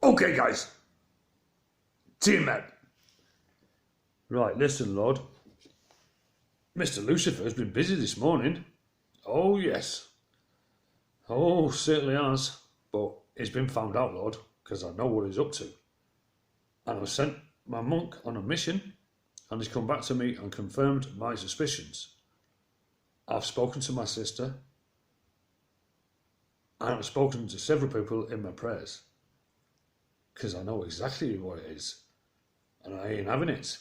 Okay, guys. Team Matt. Right, listen, Lord. Mr. Lucifer's been busy this morning. Oh, yes. Oh, certainly has. But he's been found out, Lord, because I know what he's up to. And I've sent my monk on a mission, and he's come back to me and confirmed my suspicions. I've spoken to my sister, and I've spoken to several people in my prayers, because I know exactly what it is, and I ain't having it.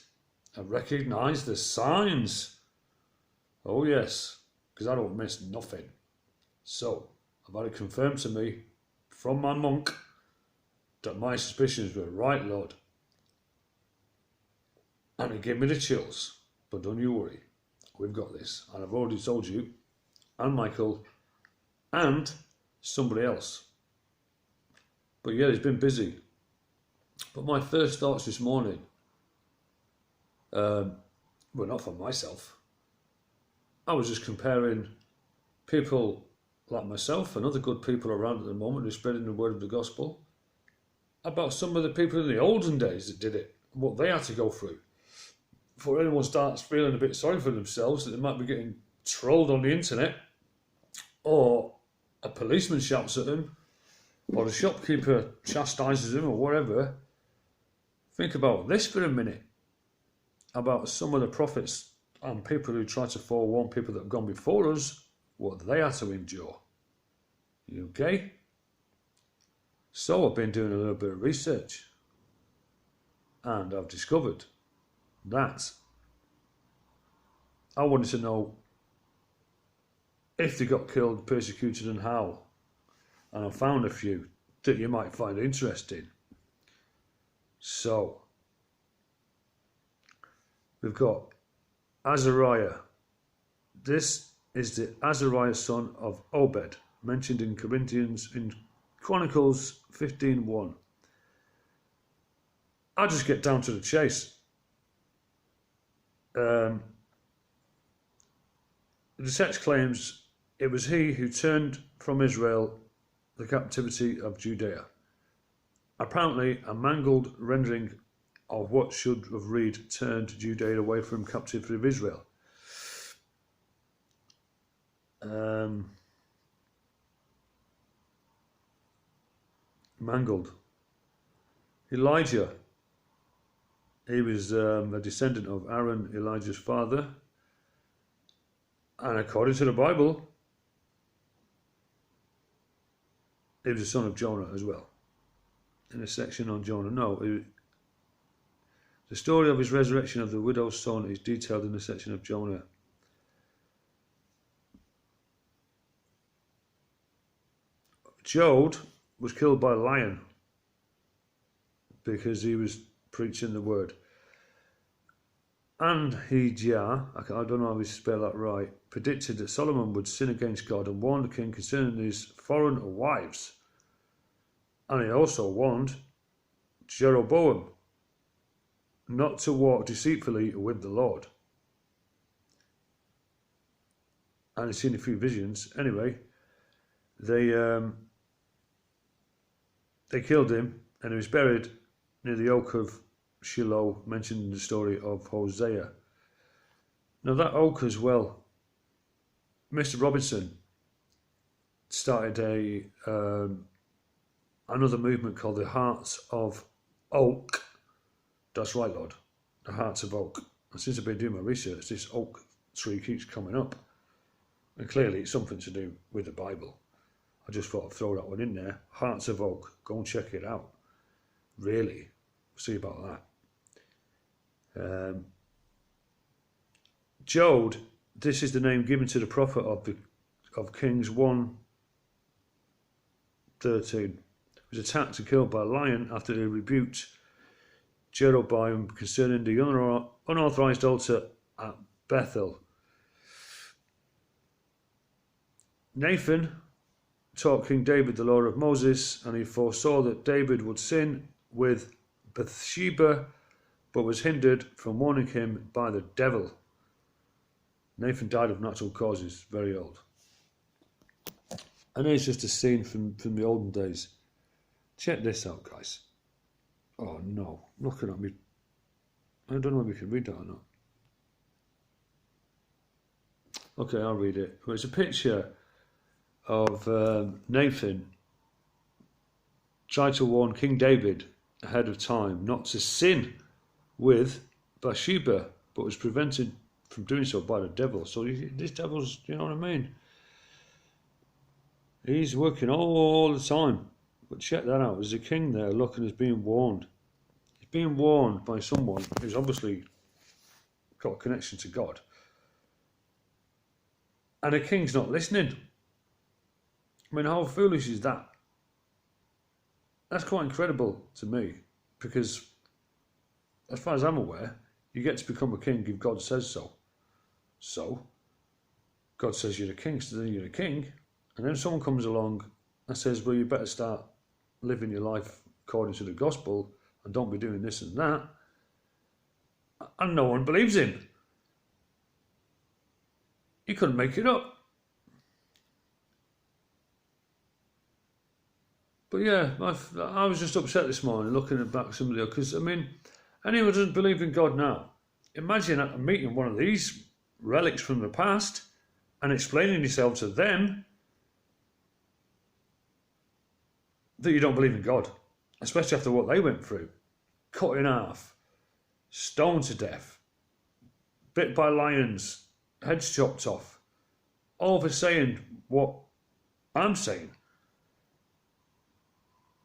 I recognise the signs. Oh yes, because I don't miss nothing. So, I've had it confirmed to me from my monk that my suspicions were right, Lord. And it gave me the chills. But don't you worry, we've got this. And I've already told you, and Michael, and somebody else. But yeah, he's been busy. But my first thoughts this morning were not for myself. I was just comparing people like myself and other good people around at the moment who are spreading the word of the gospel about some of the people in the olden days that did it, what they had to go through. Before anyone starts feeling a bit sorry for themselves that they might be getting trolled on the internet, or a policeman shouts at them, or the shopkeeper chastises them, or whatever. Think about this for a minute, about some of the prophets and people who try to forewarn people that have gone before us, what they had to endure. You okay? So I've been doing a little bit of research, and I've discovered that I wanted to know if they got killed, persecuted, and how. And I found a few that you might find interesting. So, we've got Azariah. This is the Azariah son of Obed, mentioned in Chronicles 15:1. I'll just get down to the chase. The text claims it was he who turned from Israel the captivity of Judea. Apparently, a mangled rendering of what should have read turned Judea away from captivity of Israel. Mangled. Elijah. He was a descendant of Aaron, Elijah's father. And according to the Bible, he was the son of Jonah as well. In a section on Jonah, the story of his resurrection of the widow's son is detailed in the section of Jonah. Job was killed by a lion because he was preaching the word. Ahijah, I don't know how we spell that right, predicted that Solomon would sin against God and warned the king concerning his foreign wives. And he also warned Jeroboam not to walk deceitfully with the Lord. And he's seen a few visions. Anyway, they killed him, and he was buried near the oak of Shiloh, mentioned in the story of Hosea. Now that oak as well, Mr. Robinson started another movement called the Hearts of Oak. That's right, Lord, the Hearts of Oak. And since I've been doing my research, this oak tree keeps coming up. And clearly it's something to do with the Bible. I just thought I'd throw that one in there. Hearts of Oak, go and check it out. Really, see about that. Jod, this is the name given to the prophet of Kings 1:13. Was attacked and killed by a lion after he rebuked Jeroboam concerning the unauthorized altar at Bethel. Nathan taught King David the law of Moses, and he foresaw that David would sin with Bathsheba, but was hindered from warning him by the devil. Nathan died of natural causes, very old. And here's just a scene from the olden days. Check this out, guys. Oh no, looking at me. I don't know if you can read that or not. Okay, I'll read it. It's a picture of Nathan tried to warn King David ahead of time not to sin with Bathsheba, but was prevented from doing so by the devil. So this devil's, you know what I mean? He's working all the time. But check that out. There's a king there looking as being warned. He's being warned by someone who's obviously got a connection to God. And the king's not listening. I mean, how foolish is that? That's quite incredible to me, because as far as I'm aware, you get to become a king if God says so. So, God says you're a king, so then you're a king, and then someone comes along and says, well, you better start living your life according to the gospel and don't be doing this and that, and no one believes him. He couldn't make it up. But yeah, I was just upset this morning looking back some of the, because I mean, anyone who doesn't believe in God now, imagine meeting one of these relics from the past and explaining yourself to them that you don't believe in God, especially after what they went through. Cut in half, stoned to death, bit by lions, heads chopped off, all for saying what I'm saying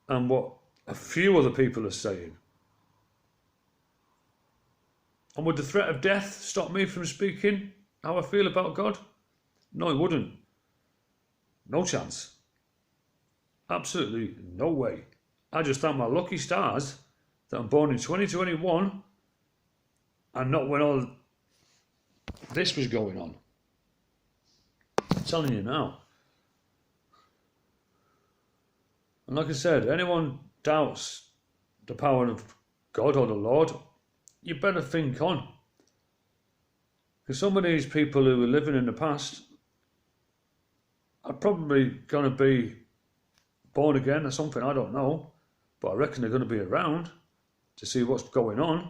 and what a few other people are saying. And would the threat of death stop me from speaking how I feel about God? No, it wouldn't. No chance. Absolutely no way. I just thank my lucky stars that I'm born in 2021 and not when all this was going on. I'm telling you now. And like I said, anyone doubts the power of God or the Lord, you better think on. Because some of these people who were living in the past are probably going to be born again or something, I don't know. But I reckon they're going to be around to see what's going on.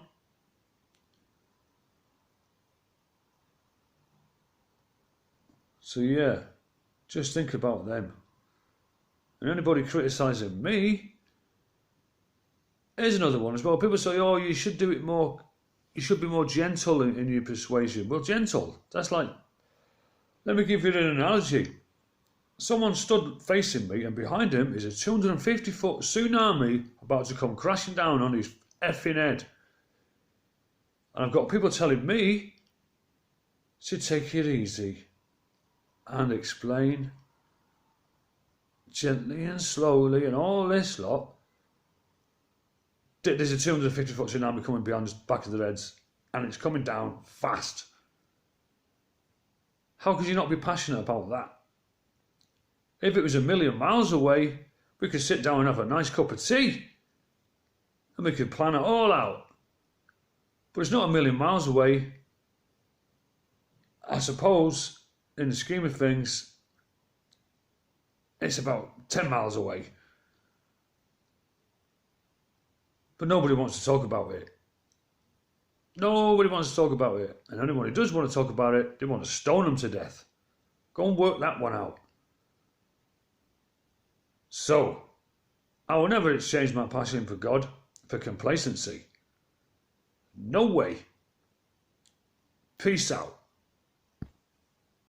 So yeah, just think about them. And anybody criticising me, here's another one as well. People say, oh, you should do it more, you should be more gentle in your persuasion. Well, gentle, that's like, let me give you an analogy. Someone stood facing me and behind him is a 250-foot tsunami about to come crashing down on his effing head. And I've got people telling me to take it easy and explain gently and slowly and all this lot. There's a 250-foot tsunami coming behind the back of their heads and it's coming down fast. How could you not be passionate about that? If it was a million miles away, we could sit down and have a nice cup of tea and we could plan it all out. But it's not a million miles away. I suppose, in the scheme of things, it's about 10 miles away. But nobody wants to talk about it. Nobody wants to talk about it. And anyone who does want to talk about it, they want to stone them to death. Go and work that one out. So, I will never exchange my passion for God for complacency. No way. Peace out.